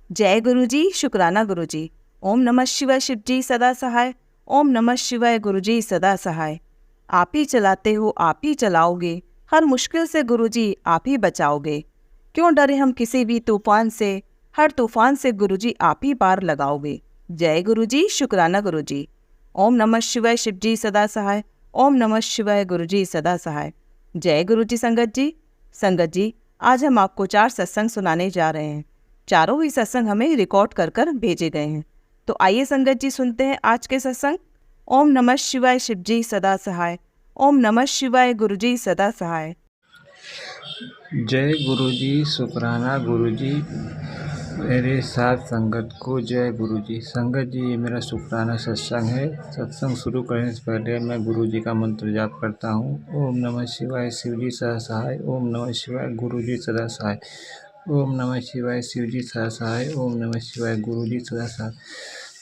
जय गुरु जी, शुक्राना गुरु जी। ओम नमः शिवाय शिव जी सदा सहाय। ओम नमः शिवाय गुरु जी सदा सहाय। आप ही चलाते हो आप ही चलाओगे, हर मुश्किल से गुरु जी आप ही बचाओगे। क्यों डरे हम किसी भी तूफान से, हर तूफान से गुरु जी आप ही पार लगाओगे। जय गुरु जी, शुक्राना गुरु जी। ओम नमः शिवाय शिव जी सदा सहाय। ओम नमः शिवाय गुरु जी सदा सहाय। जय गुरु जी। संगत जी, आज हम आपको 4 सत्संग सुनाने जा रहे हैं। चारों ही सत्संग हमें रिकॉर्ड कर कर भेजे गए हैं। तो आइए संगत जी सुनते हैं आज के सत्संग। ओम नमः शिवाय शिव जी सदा सहाय। ओम नमः शिवाय गुरु जी सदा सहाय। जय गुरु जी, शुक्राना गुरु जी। मेरे साथ संगत को जय गुरु जी। संगत जी, ये मेरा शुक्राना सत्संग है। सत्संग शुरू करने से पहले मैं गुरु जी का मंत्र जाप करता हूँ। ओम नमः शिवाय शिव जी सदा सहाय। ओम नमः शिवाय गुरु जी सदा सहाय। ओम नमः शिवाय शिव जी सदा सहाय। ओम नमः शिवाय गुरु जी सदा सहाय।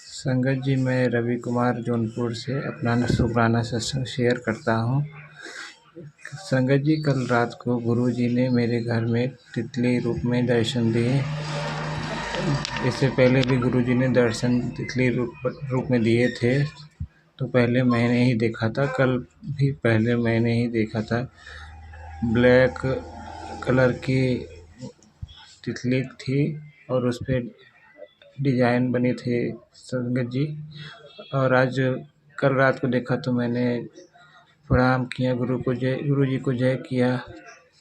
संगत जी, मैं रवि कुमार जौनपुर से अपना शुक्राना सत्संग शेयर करता हूँ। संगत जी, कल रात को गुरु जी ने मेरे घर में तितली रूप में दर्शन दिए। इससे पहले भी गुरु जी ने दर्शन तितली रूप में दिए थे, तो पहले मैंने ही देखा था। कल भी पहले मैंने ही देखा था। ब्लैक कलर की तितली थी और उस पर डिजाइन बने थे संगत जी। और आज कल रात को देखा तो मैंने प्रणाम किया, गुरु जी को जय किया।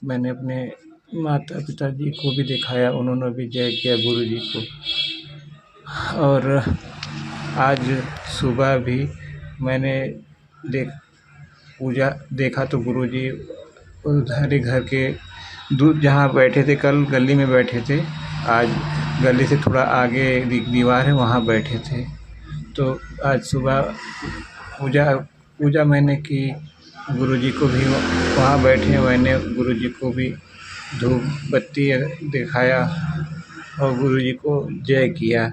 मैंने अपने माता पिता जी को भी दिखाया, उन्होंने भी जय किया गुरु जी को। और आज सुबह भी मैंने देखा तो गुरु जी उधर ही घर के दूर जहाँ बैठे थे, कल गली में बैठे थे, आज गली से थोड़ा आगे दीवार है वहाँ बैठे थे। तो आज सुबह पूजा मैंने की, गुरु जी को भी वहाँ बैठे मैंने गुरु जी को भी धूप बत्ती दिखाया और गुरु जी को जय किया।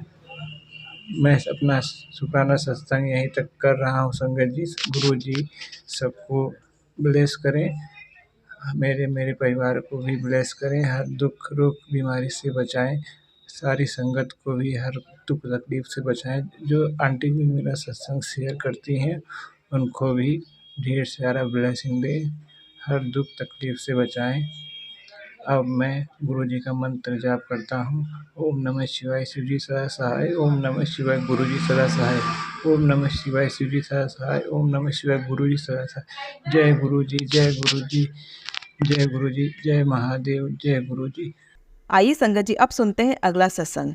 मैं अपना शुक्राना सत्संग यहीं तक कर रहा हूँ। संगत जी, गुरु जी सबको ब्लेस करें, मेरे परिवार को भी ब्लेस करें, हर दुख रोग बीमारी से बचाएं, सारी संगत को भी हर दुख तकलीफ से बचाएं। जो आंटी जी मेरा सत्संग शेयर करती हैं उनको भी ढेर सारा ब्लेसिंग दें, हर दुख तकलीफ से बचाएं। अब मैं गुरु जी का मंत्र जाप करता हूँ। ओम नमः शिवाय शिव जी सदा सहाय। ओम नमः शिवाय गुरु जी सदा सहाय। ओम नमः शिवाय शिव जी सदा सहाय। ओम नमः शिवाय गुरु जी सदा सहाय। जय गुरु जी, जय गुरु जी, जय गुरु जी, जय महादेव, जय गुरु जी। आइए संगत जी, अब सुनते हैं अगला सत्संग।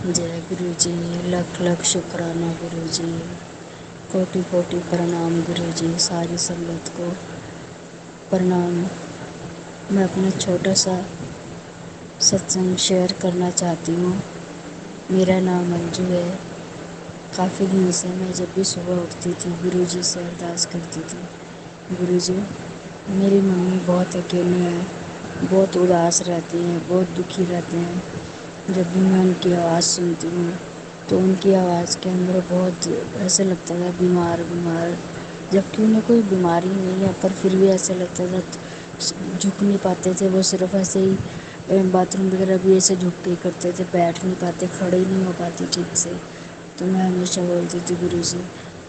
जय गुरु जी, लख लख शुक्राना गुरु जी, कोटि कोटि प्रणाम गुरु जी, सारी संगत को प्रणाम। मैं अपना छोटा सा सत्संग शेयर करना चाहती हूँ। मेरा नाम मंजू है। काफ़ी दिन से मैं जब भी सुबह उठती थी गुरु जी से अरदास करती थी, गुरु जी मेरी मम्मी बहुत अकेले हैं, बहुत उदास रहती हैं, बहुत दुखी रहते हैं। जब भी मैं उनकी आवाज़ सुनती हूँ तो उनकी आवाज़ के अंदर बहुत ऐसे लगता था बीमार बीमार, जबकि उन्हें कोई बीमारी नहीं है, पर फिर भी ऐसा लगता था झुक नहीं पाते थे। वो सिर्फ ऐसे ही बाथरूम वगैरह भी ऐसे झुक के करते थे, बैठ नहीं पाते, खड़े नहीं हो पाती ठीक से। तो मैं हमेशा बोलती थी गुरु जी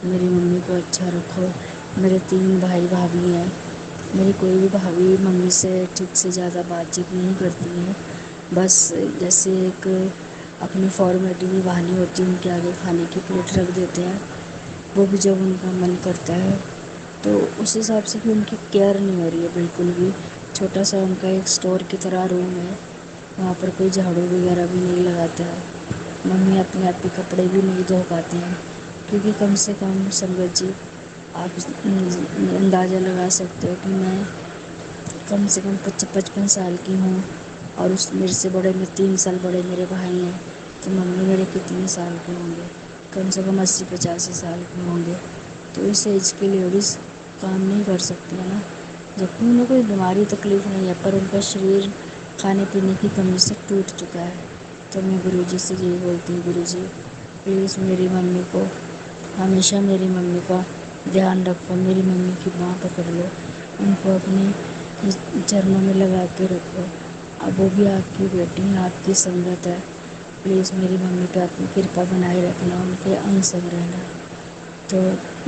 मेरी मम्मी को अच्छा रखो। मेरे 3 भाई भाभी हैं, मेरी कोई भी भाभी मम्मी से ठीक से ज़्यादा बातचीत नहीं करती है, बस जैसे एक अपनी फॉर्मेलिटी निभानी होती है, उनके आगे खाने की प्लेट रख देते हैं, वो भी जब उनका मन करता है। तो उस हिसाब से भी उनकी केयर नहीं हो रही है बिल्कुल भी। छोटा सा उनका एक स्टोर की तरह रूम है, वहाँ पर कोई झाड़ू वगैरह भी नहीं लगाता है। मम्मी अपने आप के कपड़े भी नहीं धो पाते हैं, क्योंकि कम से कम संगत जी आप अंदाज़ा लगा सकते हो कि मैं कम से कम 55 साल की हूँ, और उस मेरे से बड़े में 3 साल बड़े मेरे भाई हैं। तो मम्मी मेरे कितने साल के होंगे, कम से कम 80-85 साल के होंगे। तो इस एज के लेडीज़ काम नहीं कर सकती है ना, जबकि उन्हें कोई बीमारी तकलीफ़ नहीं है, पर उनका शरीर खाने पीने की कमी से टूट चुका है। तो मैं गुरु जी से यही बोलती हूँ, गुरु जी प्लीज़ मेरी मम्मी को हमेशा मेरी मम्मी का ध्यान रखो, मेरी मम्मी की बाँह पकड़ लो, उनको अपने चरणों में लगा के रखो। अब वो भी आपकी बेटी हैं, आपकी संगत है, प्लीज़ मेरी मम्मी पे अपनी कृपा बनाए रखना, उनके अंग संग रहना। तो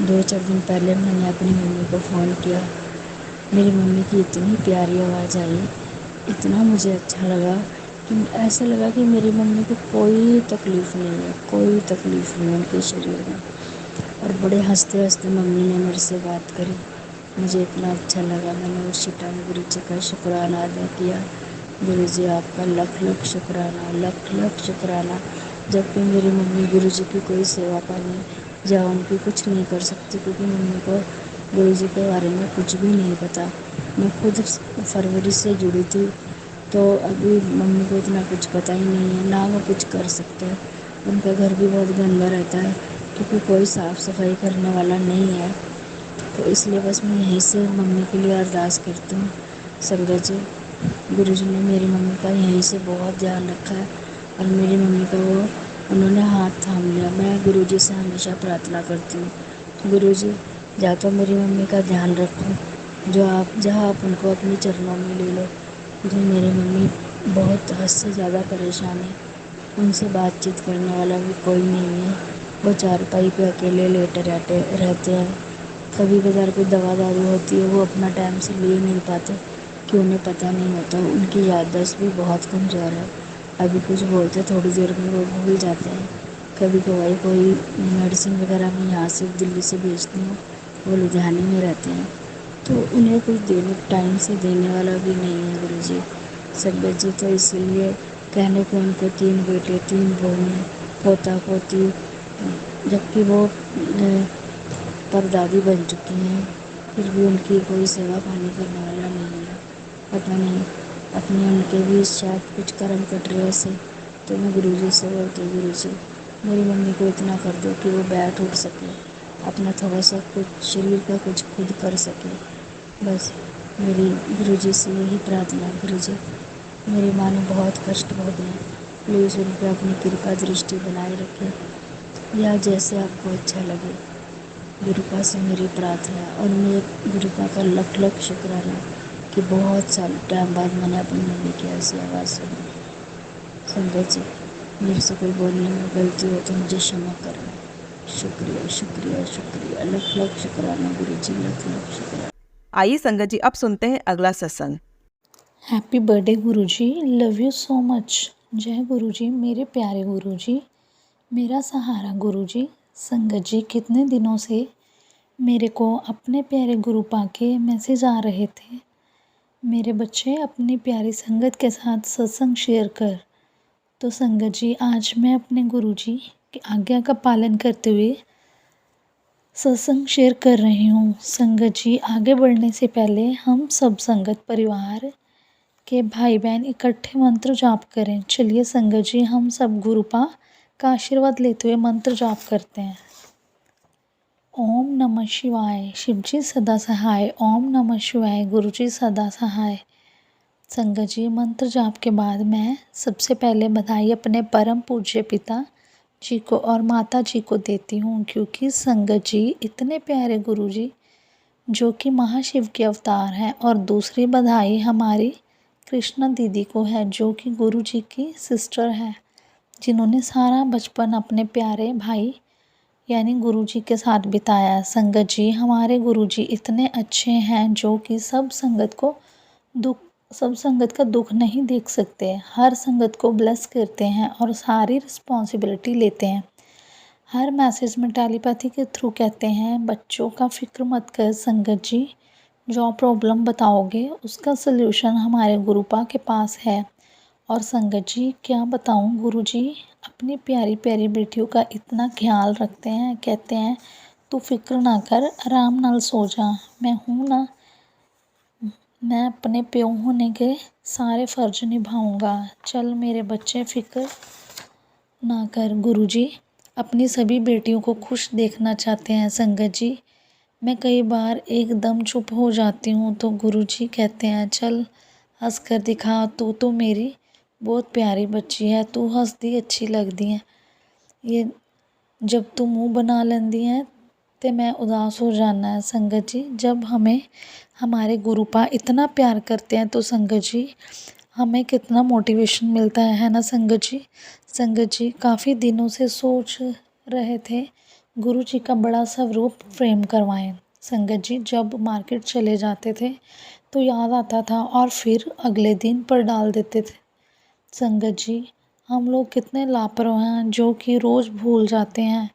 2-4 दिन पहले मैंने अपनी मम्मी को फ़ोन किया। मेरी मम्मी की इतनी प्यारी आवाज़ आई, इतना मुझे अच्छा लगा कि ऐसा लगा कि मेरी मम्मी को कोई तकलीफ़ नहीं है, कोई तकलीफ़ नहीं है उनके शरीर में। और बड़े हँसते हँसते मम्मी ने मेरे से बात करी। मुझे इतना अच्छा लगा, मैंने उसी टाइम गुरु जी का शुक्राना अदा किया। गुरु जी आपका लख लख शुक्राना, लख लख शुक्राना। जबकि मेरी मम्मी गुरु जी की कोई सेवा पानी या उनकी कुछ नहीं कर सकती, क्योंकि मम्मी को गुरु जी के बारे में कुछ भी नहीं पता। मैं खुद फरवरी से जुड़ी थी, तो अभी मम्मी को इतना कुछ पता ही नहीं है, ना वो कुछ कर सकते हैं। उनका घर भी बहुत गंदा रहता है, क्योंकि कोई साफ़ सफाई करने वाला नहीं है। तो इसलिए बस मैं यहीं से मम्मी के लिए अरदास करती हूँ। संगत जी, गुरु जी ने मेरी मम्मी का यहीं से बहुत ध्यान रखा है, और मेरी मम्मी का वो उन्होंने हाथ थाम लिया। मैं गुरु जी से हमेशा प्रार्थना करती हूँ, गुरु जी या तो मेरी मम्मी का ध्यान रखो, जो आप जहाँ आप उनको अपने चरणों में ले लो। जो मेरी मम्मी बहुत हद से ज़्यादा परेशान है, उनसे बातचीत करने वाला भी कोई नहीं है। वो चारपाई पे अकेले लेटे रहते हैं। कभी कभार कोई दवा दारू होती है, वो अपना टाइम से ले नहीं पाते, कि उन्हें पता नहीं होता। उनकी याददाश्त भी बहुत कमज़ोर है। अभी कुछ बोलते थोड़ी देर में वो भूल जाते हैं। कभी कभार कोई मेडिसिन वगैरह मैं यहाँ से दिल्ली से भेजती हूँ, वो लुधियाने में रहते हैं, तो उन्हें कुछ देने टाइम से देने वाला भी नहीं है गुरु जी, संगत जी। तो इसीलिए कहने को उनको 3 बेटे 3 बहुएँ, पोता पोती, जबकि वो परदादी बन चुकी हैं, फिर भी उनकी कोई सेवा पानी करने वाला नहीं है। पता नहीं अपने उनके भी शायद कुछ कर्म कट रहे ऐसे। तो मैं गुरु जी से बोलती हूँ, गुरु जी मेरी मम्मी को इतना कर दो कि वो बैठ उठ सके, अपना थोड़ा सा कुछ शरीर का कुछ खुद कर सके। बस मेरी गुरु जी से यही प्रार्थना है, गुरु जी मेरी माँ ने बहुत कष्ट भोगे हैं, प्लीज़ उन पर अपनी कृपा दृष्टि बनाए रखें, या जैसे आपको अच्छा लगे। गुरुपा से मेरी प्रार्थना है, और मैं गुरुपा का लख लख शुक्राना कि बहुत साल टाइम बाद मैंने अपनी मम्मी की ऐसी आवाज़ सुनी। संगत जी, मेरे से कोई बोलने में गलती हो तो मुझे क्षमा करना। शुक्रिया शुक्रिया शुक्रिया, लख लख शुक्राना गुरु जी, लख लख शुक्राना। आइए संगत जी, अब सुनते हैं अगला सत्संग। Happy birthday Guruji, love you so much. जय गुरुजी, मेरे प्यारे गुरुजी, मेरा सहारा गुरुजी। संगत जी, कितने दिनों से मेरे को अपने प्यारे गुरु पाके मैसेज आ रहे थे, मेरे बच्चे अपनी प्यारी संगत के साथ सत्संग शेयर कर। तो संगत जी, आज मैं अपने गुरुजी की आज्ञा का पालन करते हुए सत्संग शेयर कर रही हूँ। संगत जी, आगे बढ़ने से पहले हम सब संगत परिवार के भाई बहन इकट्ठे मंत्र जाप करें। चलिए संगत जी, हम सब गुरुपा का आशीर्वाद लेते हुए मंत्र जाप करते हैं। ओम नमः शिवाय, शिवजी सदा सहाय। ओम नमः शिवाय, गुरुजी सदा सहाय। संगत जी, मंत्र जाप के बाद मैं सबसे पहले बधाई अपने परम पूज्य पिता जी को और माता जी को देती हूँ, क्योंकि संगत जी इतने प्यारे गुरुजी जो कि महाशिव के अवतार हैं। और दूसरी बधाई हमारी कृष्णा दीदी को है, जो कि गुरु जी की सिस्टर है, जिन्होंने सारा बचपन अपने प्यारे भाई यानी गुरु जी के साथ बिताया। संगत जी, हमारे गुरु जी इतने अच्छे हैं, जो कि सब संगत का दुख नहीं देख सकते, हर संगत को ब्लेस करते हैं और सारी रिस्पॉन्सिबिलिटी लेते हैं। हर मैसेज में टेलीपैथी के थ्रू कहते हैं, बच्चों का फिक्र मत कर संगत जी, जो प्रॉब्लम बताओगे उसका सल्यूशन हमारे गुरुपा के पास है। और संगत जी, क्या बताऊं, गुरु जी अपनी प्यारी प्यारी बेटियों का इतना ख्याल रखते हैं, कहते हैं तू फिक्र ना कर, आराम नाल सो जा, मैं हूँ ना, मैं अपने प्यो होने के सारे फ़र्ज निभाऊंगा, चल मेरे बच्चे फिक्र ना कर। गुरु जी अपनी सभी बेटियों को खुश देखना चाहते हैं। संगत जी, मैं कई बार एकदम चुप हो जाती हूँ, तो गुरुजी कहते हैं चल हंस कर दिखा, तू तो मेरी बहुत प्यारी बच्ची है, तू हंसदी अच्छी लगदी है, ये जब तू मुंह बना लेंदी है तो मैं उदास हो जाना है। संगत जी, जब हमें हमारे गुरुपा इतना प्यार करते हैं तो संगत जी हमें कितना मोटिवेशन मिलता है ना संगत जी। संगत जी काफ़ी दिनों से सोच रहे थे गुरु जी का बड़ा सा रूप फ्रेम करवाएं। संगत जी जब मार्केट चले जाते थे तो याद आता था और फिर अगले दिन पर डाल देते थे। संगत जी हम लोग कितने लापरवाह हैं जो कि रोज़ भूल जाते हैं।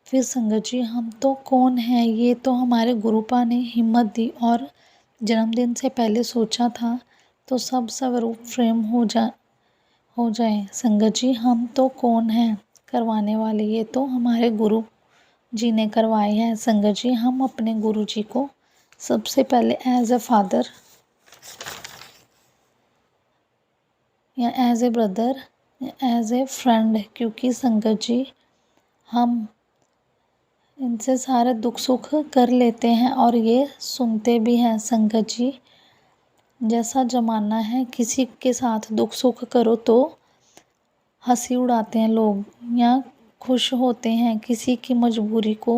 फिर संगत जी हम तो कौन हैं, ये तो हमारे गुरुपा ने हिम्मत दी और जन्मदिन से पहले सोचा था तो सब स्वरूप फ्रेम हो जाए। संगत जी हम तो कौन हैं करवाने वाले, ये तो हमारे गुरु जी ने करवाए हैं। संगत जी हम अपने गुरु जी को सबसे पहले एज ए फादर या as a brother as a friend, क्योंकि संगत जी हम इनसे सारे दुख सुख कर लेते हैं और ये सुनते भी हैं। संगत जी जैसा ज़माना है किसी के साथ दुख सुख करो तो हंसी उड़ाते हैं लोग या खुश होते हैं किसी की मजबूरी को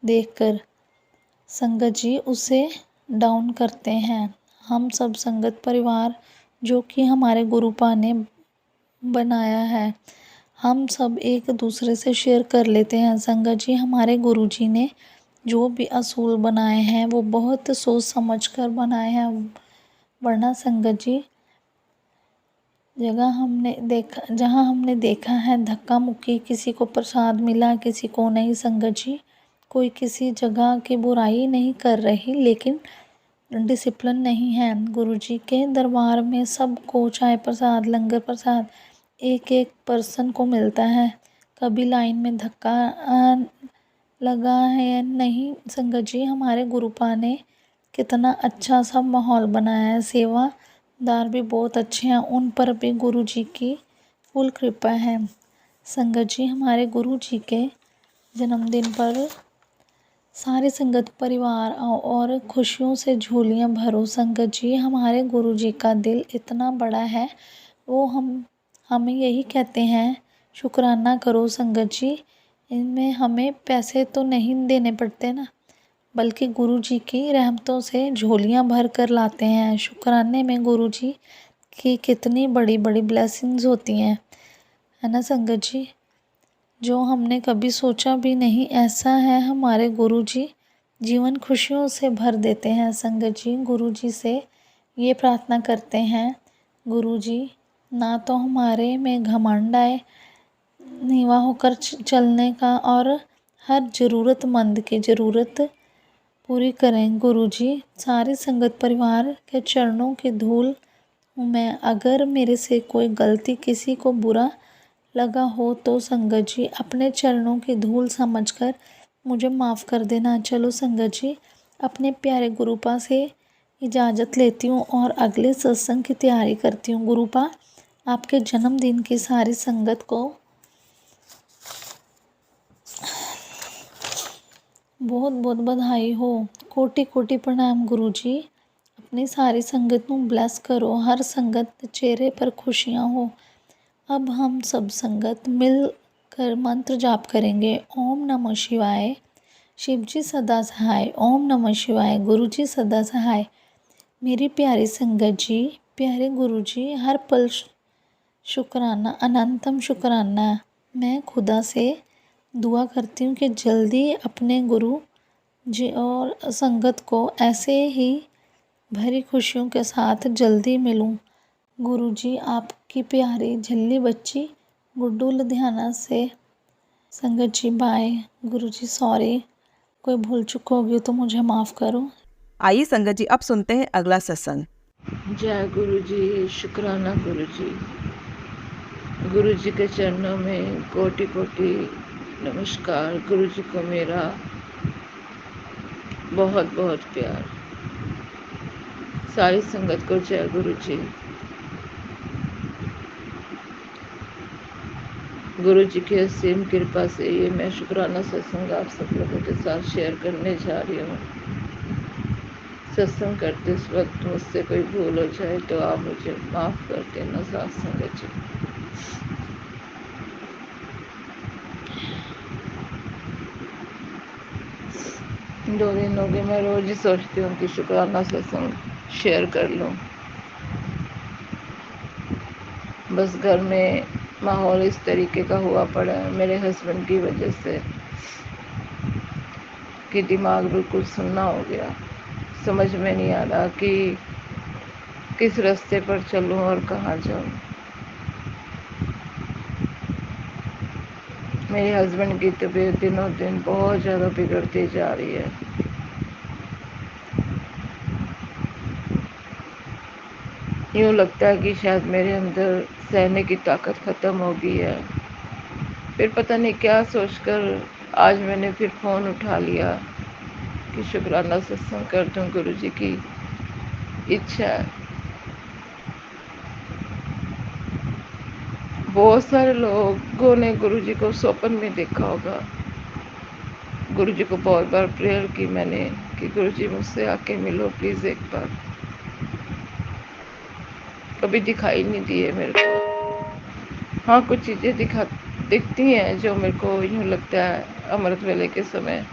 देखकर। संगत जी उसे डाउन करते हैं। हम सब संगत परिवार जो कि हमारे गुरुपा ने बनाया है, हम सब एक दूसरे से शेयर कर लेते हैं। संगत जी हमारे गुरु जी ने जो भी असूल बनाए हैं वो बहुत सोच समझ कर बनाए हैं, वरना संगत जी जहाँ हमने देखा है धक्का मुक्की, किसी को प्रसाद मिला किसी को नहीं। संगत जी कोई किसी जगह की बुराई नहीं कर रही, लेकिन डिसिप्लिन नहीं है। गुरुजी के दरबार में सबको चाय प्रसाद लंगर प्रसाद एक एक पर्सन को मिलता है। कभी लाइन में धक्का लगा है या नहीं। संगत जी हमारे गुरुपा ने कितना अच्छा सा माहौल बनाया है, सेवादार भी बहुत अच्छे हैं, उन पर भी गुरु जी की फुल कृपा है। संगत जी हमारे गुरु जी के जन्मदिन पर सारे संगत परिवार आओ और खुशियों से झोलियां भरो। संगत जी हमारे गुरु जी का दिल इतना बड़ा है, वो हमें यही कहते हैं शुक्राना करो। संगत जी इनमें हमें पैसे तो नहीं देने पड़ते ना, बल्कि गुरु जी की रहमतों से झोलियां भर कर लाते हैं। शुक्राने में गुरु जी की कितनी बड़ी बड़ी ब्लेसिंग्स होती हैं, है ना संगत जी, जो हमने कभी सोचा भी नहीं। ऐसा है हमारे गुरु जी जीवन खुशियों से भर देते हैं। संगत जी गुरु जी से ये प्रार्थना करते हैं, गुरु जी ना तो हमारे में घमंड आए, नीवा होकर चलने का, और हर ज़रूरतमंद की ज़रूरत पूरी करें। गुरु जी सारी संगत परिवार के चरणों की धूल हूँ मैं। अगर मेरे से कोई गलती किसी को बुरा लगा हो तो संगत जी अपने चरणों की धूल समझकर मुझे माफ़ कर देना। चलो संगत जी अपने प्यारे गुरुपा से इजाज़त लेती हूँ और अगले सत्संग की तैयारी करती हूँ। गुरुपा आपके जन्मदिन की सारी संगत को बहुत बहुत बधाई हो। कोटि कोटि प्रणाम गुरु जी। अपनी सारी संगत को ब्लेस करो, हर संगत चेहरे पर खुशियाँ हो। अब हम सब संगत मिल कर मंत्र जाप करेंगे। ओम नमः शिवाय। शिव जी सदा सहाय। ओम नमः शिवाय। गुरु जी सदा सहाय। मेरी प्यारी संगत जी, प्यारे गुरु जी, हर पल शुक्राना, अनंतम शुक्राना। मैं खुदा से दुआ करती हूँ कि जल्दी अपने गुरु जी और संगत को ऐसे ही भरी खुशियों के साथ जल्दी मिलूँ। गुरु जी आपकी प्यारी झल्ली बच्ची गुड्डू लुधियाना से। संगत जी बाय। गुरु जी सॉरी, कोई भूल चुक होगी तो मुझे माफ़ करो। आइए संगत जी अब सुनते हैं अगला सत्संग। जय गुरु जी। शुक्राना गुरु जी। गुरु जी के चरणों में कोटि कोटि नमस्कार। गुरु जी को मेरा बहुत बहुत प्यार। सारी संगत को जय गुरु जी। गुरु जी की असीम कृपा से ये मैं शुक्राना सत्संग आप सब लोगों के साथ शेयर करने जा रही हूँ। सत्संग करते इस वक्त मुझसे कोई भूल हो जाए तो आप मुझे माफ़ कर देना साथ संगत जी। दो दिन हो गए मैं रोज़ ही सोचती हूँ कि शुक्राना सत्संग शेयर कर लूँ। बस घर में माहौल इस तरीके का हुआ पड़ा है मेरे हस्बैंड की वजह से कि दिमाग बिल्कुल सुन्ना हो गया। समझ में नहीं आ रहा कि किस रास्ते पर चलूं और कहाँ जाऊं। मेरे हस्बैंड की तबीयत दिनों दिन बहुत ज़्यादा बिगड़ती जा रही है। यूँ लगता है कि शायद मेरे अंदर सहने की ताकत ख़त्म हो गई है। फिर पता नहीं क्या सोचकर आज मैंने फिर फ़ोन उठा लिया कि शुक्राना सत्संग कर दूं, गुरुजी की इच्छा है। बहुत सारे लोगों ने गुरुजी को स्वप्न में देखा होगा। गुरुजी को बहुत बार प्रेयर की मैंने कि गुरुजी मुझसे आके मिलो प्लीज़ एक बार। कभी दिखाई नहीं दिए मेरे को। हाँ, कुछ चीज़ें दिखती हैं जो मेरे को यूँ लगता है अमृत वेले के समय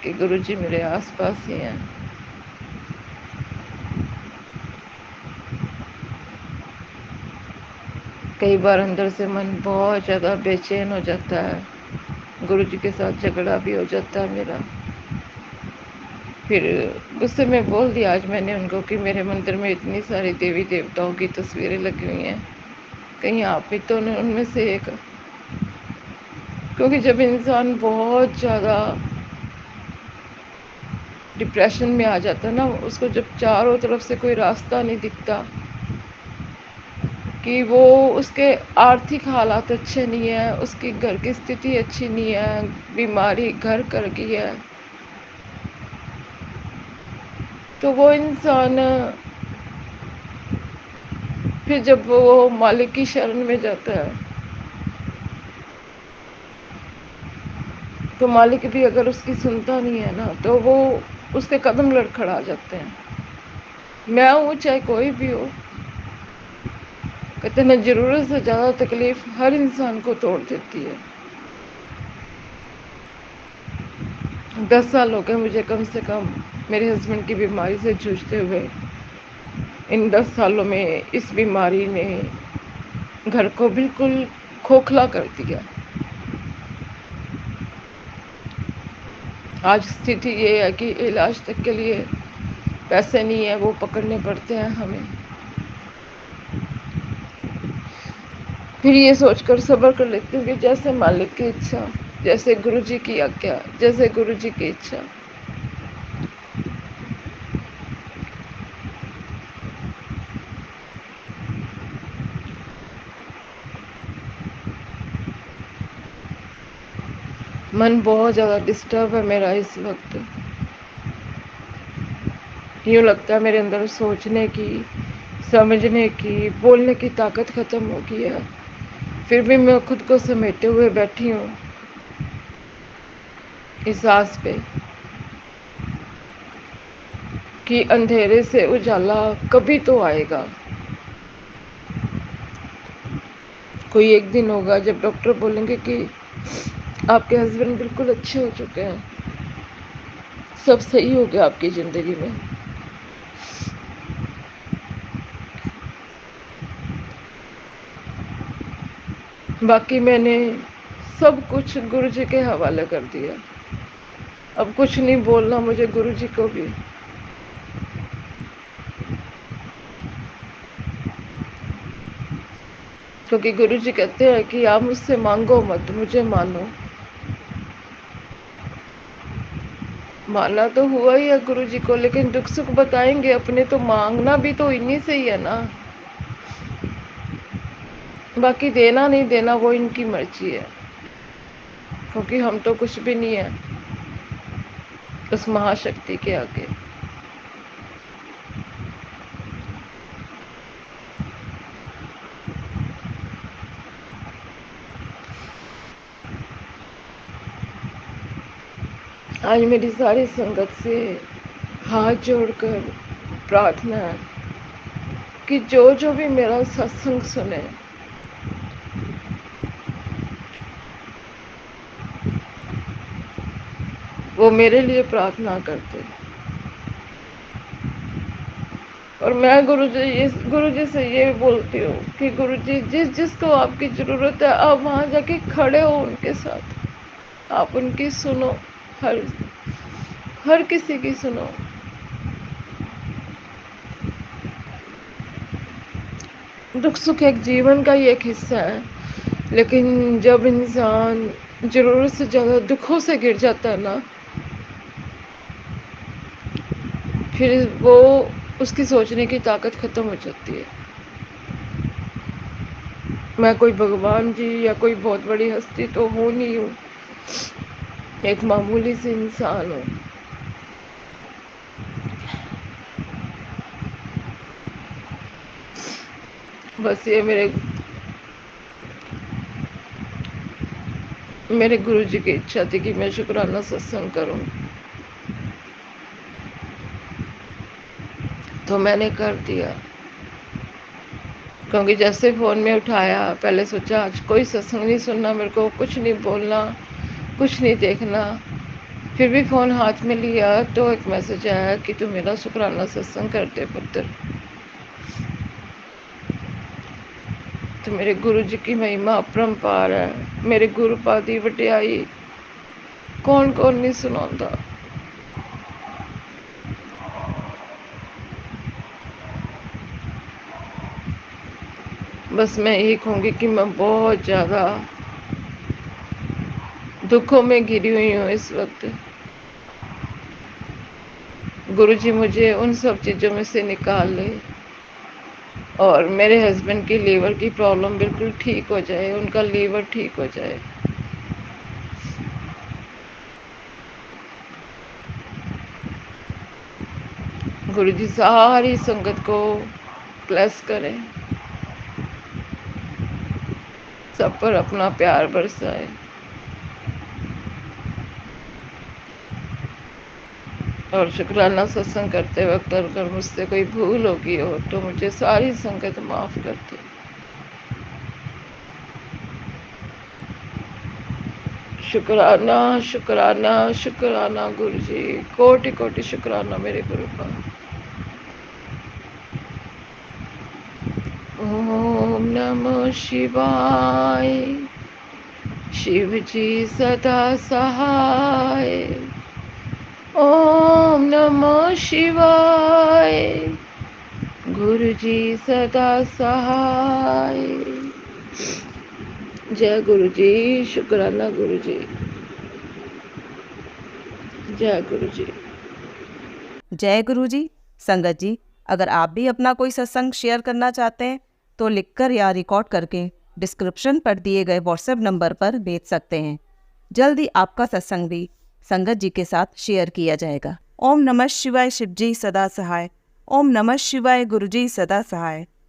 कि गुरुजी मेरे आसपास ही हैं। कई बार अंदर से मन बहुत ज़्यादा बेचैन हो जाता है। गुरुजी के साथ झगड़ा भी हो जाता है मेरा। फिर गुस्से में बोल दिया आज मैंने उनको कि मेरे मंदिर में इतनी सारी देवी देवताओं की तस्वीरें लगी हुई हैं, कहीं आप भी तो उनमें से एक। क्योंकि जब इंसान बहुत ज़्यादा डिप्रेशन में आ जाता है ना, उसको जब चारों तरफ से कोई रास्ता नहीं दिखता कि वो उसके आर्थिक हालात अच्छे नहीं है, उसकी घर की स्थिति अच्छी नहीं है, बीमारी घर कर गई है, तो वो इंसान फिर जब वो मालिक की शरण में जाता है तो मालिक भी अगर उसकी सुनता नहीं है ना तो वो उसके कदम लड़खड़ा जाते हैं। मैं हूँ चाहे कोई भी हो, कहते हैं जरूरत से ज़्यादा तकलीफ हर इंसान को तोड़ देती है। 10 साल हो गए मुझे कम से कम मेरे हस्बैंड की बीमारी से जूझते हुए। इन 10 सालों में इस बीमारी ने घर को बिल्कुल खोखला कर दिया। आज स्थिति ये है कि इलाज तक के लिए पैसे नहीं है, वो पकड़ने पड़ते हैं हमें। फिर ये सोचकर सब्र कर लेती हूँ कि जैसे मालिक की इच्छा, जैसे गुरुजी की आज्ञा, जैसे गुरुजी की इच्छा। मन बहुत ज़्यादा डिस्टर्ब है मेरा इस वक्त। यूँ लगता है मेरे अंदर सोचने की, समझने की, बोलने की ताकत ख़त्म हो गई है। फिर भी मैं खुद को समेटे हुए बैठी हूँ इस आस पे कि अंधेरे से उजाला कभी तो आएगा। कोई एक दिन होगा जब डॉक्टर बोलेंगे कि आपके हस्बैंड बिल्कुल अच्छे हो चुके हैं, सब सही हो गया आपकी ज़िंदगी में। बाकी मैंने सब कुछ गुरुजी के हवाले कर दिया। अब कुछ नहीं बोलना मुझे गुरुजी को भी। क्योंकि गुरुजी कहते हैं कि आप मुझसे मांगो मत, मुझे मानो। मानना तो हुआ ही है गुरुजी को, लेकिन दुख सुख बताएंगे अपने, तो मांगना भी तो इन्हीं से ही है ना। बाकी देना नहीं देना वो इनकी मर्जी है, क्योंकि हम तो कुछ भी नहीं है उस महाशक्ति के आगे। आज मेरी सारी संगत से हाथ जोड़कर प्रार्थना है कि जो जो भी मेरा सत्संग सुने, वो मेरे लिए प्रार्थना करते और मैं गुरु जी से ये बोलती हूँ कि गुरु जी जिसको आपकी ज़रूरत है आप वहाँ जाके खड़े हो उनके साथ, आप उनकी सुनो, हर किसी की सुनो। दुख सुख एक जीवन का ही एक हिस्सा है, लेकिन जब इंसान ज़रूरत से ज़्यादा दुखों से घिर जाता है ना, फिर वो उसकी सोचने की ताकत ख़त्म हो जाती है। मैं कोई भगवान जी या कोई बहुत बड़ी हस्ती तो हूँ नहीं हूँ, एक मामूली सी इंसान हूँ। बस ये मेरे गुरु जी की इच्छा थी कि मैं शुक्राना सत्संग करूं, तो मैंने कर दिया। क्योंकि जैसे फ़ोन में उठाया, पहले सोचा आज कोई सत्संग नहीं सुनना, मेरे को कुछ नहीं बोलना, कुछ नहीं देखना। फिर भी फ़ोन हाथ में लिया तो एक मैसेज आया कि तू मेरा शुक्राना सत्संग कर दे पुत्र। तो मेरे गुरु जी की महिमा अपरंपार है, मेरे गुरुपाद दी वडियाई कौन कौन नहीं सुनाता। बस मैं यही कहूँगी कि मैं बहुत ज़्यादा दुखों में घिरी हुई हूँ इस वक्त। गुरुजी मुझे उन सब चीज़ों में से निकाल ले और मेरे हस्बैंड की लीवर की प्रॉब्लम बिल्कुल ठीक हो जाए, उनका लीवर ठीक हो जाए। गुरुजी सारी संगत को ब्लेस करें, सब पर अपना प्यार बरसाए। और शुक्राना सत्संग करते वक्त अगर मुझसे कोई भूल होगी हो तो मुझे सारी संगत माफ़ कर दे। शुक्राना शुक्राना शुक्राना गुरुजी, कोटि कोटि शुक्राना मेरे गुरु का। ओम नमः शिवाय, शिव जी सदा सहाय। ओम नमः शिवाय, गुरु जी सदा सहाय। जय गुरु जी, शुक्राना गुरु जी, जय गुरु जी। जय गुरु जी। संगत जी, अगर आप भी अपना कोई सत्संग शेयर करना चाहते हैं तो लिखकर या रिकॉर्ड करके डिस्क्रिप्शन पर दिए गए व्हाट्सएप नंबर पर भेज सकते हैं। जल्दी आपका सत्संग भी संगत जी के साथ शेयर किया जाएगा। ओम नमः शिवाय, शिव जी सदा सहाय। ओम नमः शिवाय, गुरु जी सदा सहाय।